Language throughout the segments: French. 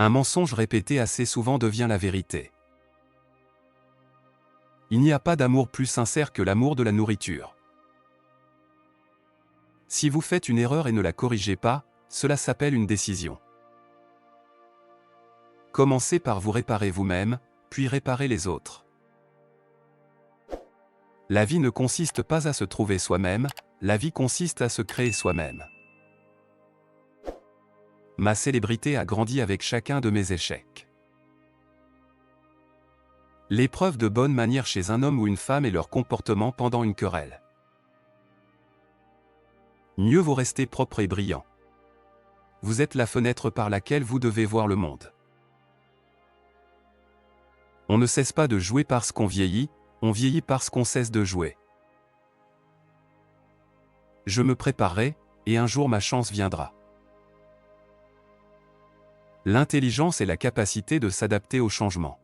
Un mensonge répété assez souvent devient la vérité. Il n'y a pas d'amour plus sincère que l'amour de la nourriture. Si vous faites une erreur et ne la corrigez pas, cela s'appelle une décision. Commencez par vous réparer vous-même, puis réparer les autres. La vie ne consiste pas à se trouver soi-même, la vie consiste à se créer soi-même. Ma célébrité a grandi avec chacun de mes échecs. L'épreuve de bonne manière chez un homme ou une femme est leur comportement pendant une querelle. Mieux vaut rester propre et brillant. Vous êtes la fenêtre par laquelle vous devez voir le monde. On ne cesse pas de jouer parce qu'on vieillit, on vieillit parce qu'on cesse de jouer. Je me préparerai, et un jour ma chance viendra. L'intelligence est la capacité de s'adapter au changement.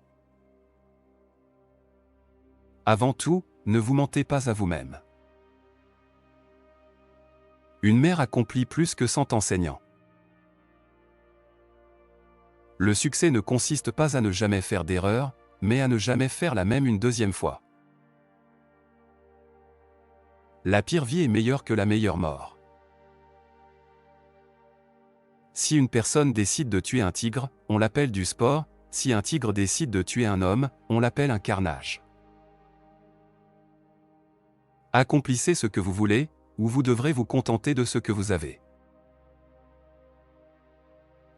Avant tout, ne vous mentez pas à vous-même. Une mère accomplit plus que 100 enseignants. Le succès ne consiste pas à ne jamais faire d'erreur, mais à ne jamais faire la même une deuxième fois. La pire vie est meilleure que la meilleure mort. Si une personne décide de tuer un tigre, on l'appelle du sport, si un tigre décide de tuer un homme, on l'appelle un carnage. Accomplissez ce que vous voulez, ou vous devrez vous contenter de ce que vous avez.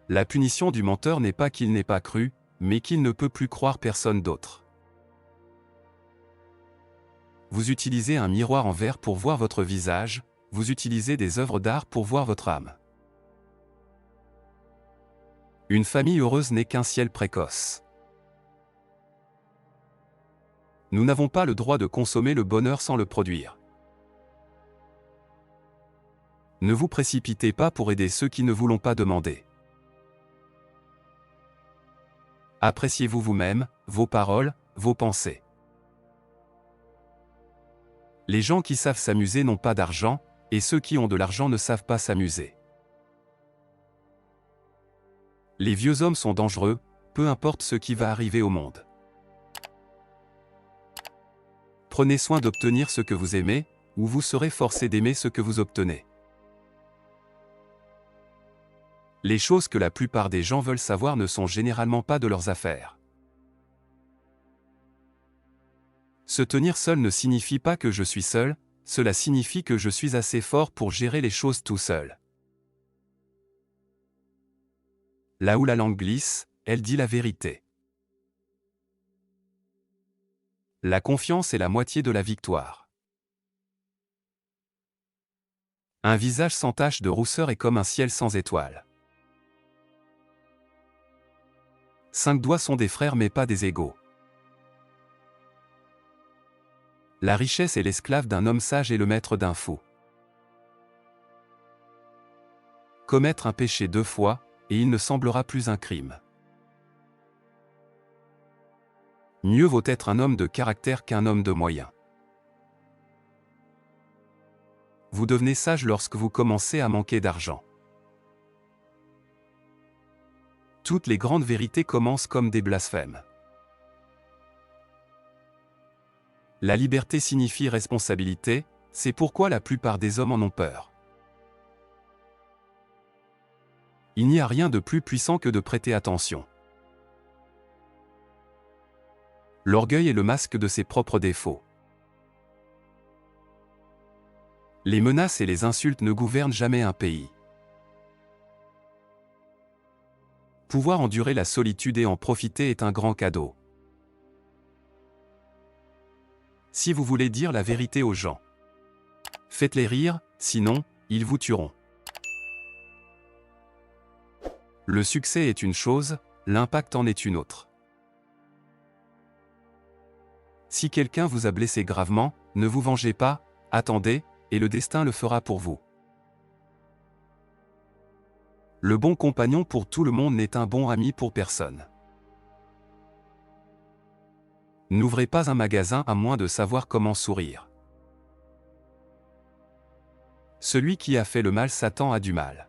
La punition du menteur n'est pas qu'il n'ait pas cru, mais qu'il ne peut plus croire personne d'autre. Vous utilisez un miroir en verre pour voir votre visage, vous utilisez des œuvres d'art pour voir votre âme. Une famille heureuse n'est qu'un ciel précoce. Nous n'avons pas le droit de consommer le bonheur sans le produire. Ne vous précipitez pas pour aider ceux qui ne vous l'ont pas demandé. Appréciez-vous vous-même, vos paroles, vos pensées. Les gens qui savent s'amuser n'ont pas d'argent, et ceux qui ont de l'argent ne savent pas s'amuser. Les vieux hommes sont dangereux, peu importe ce qui va arriver au monde. Prenez soin d'obtenir ce que vous aimez, ou vous serez forcé d'aimer ce que vous obtenez. Les choses que la plupart des gens veulent savoir ne sont généralement pas de leurs affaires. Se tenir seul ne signifie pas que je suis seul, cela signifie que je suis assez fort pour gérer les choses tout seul. Là où la langue glisse, elle dit la vérité. La confiance est la moitié de la victoire. Un visage sans tache de rousseur est comme un ciel sans étoiles. 5 doigts sont des frères mais pas des égaux. La richesse est l'esclave d'un homme sage et le maître d'un fou. Commettre un péché 2 fois, et il ne semblera plus un crime. Mieux vaut être un homme de caractère qu'un homme de moyens. Vous devenez sage lorsque vous commencez à manquer d'argent. Toutes les grandes vérités commencent comme des blasphèmes. La liberté signifie responsabilité, c'est pourquoi la plupart des hommes en ont peur. Il n'y a rien de plus puissant que de prêter attention. L'orgueil est le masque de ses propres défauts. Les menaces et les insultes ne gouvernent jamais un pays. Pouvoir endurer la solitude et en profiter est un grand cadeau. Si vous voulez dire la vérité aux gens, faites-les rire, sinon, ils vous tueront. Le succès est une chose, l'impact en est une autre. Si quelqu'un vous a blessé gravement, ne vous vengez pas, attendez, et le destin le fera pour vous. Le bon compagnon pour tout le monde n'est un bon ami pour personne. N'ouvrez pas un magasin à moins de savoir comment sourire. Celui qui a fait le mal s'attend à du mal.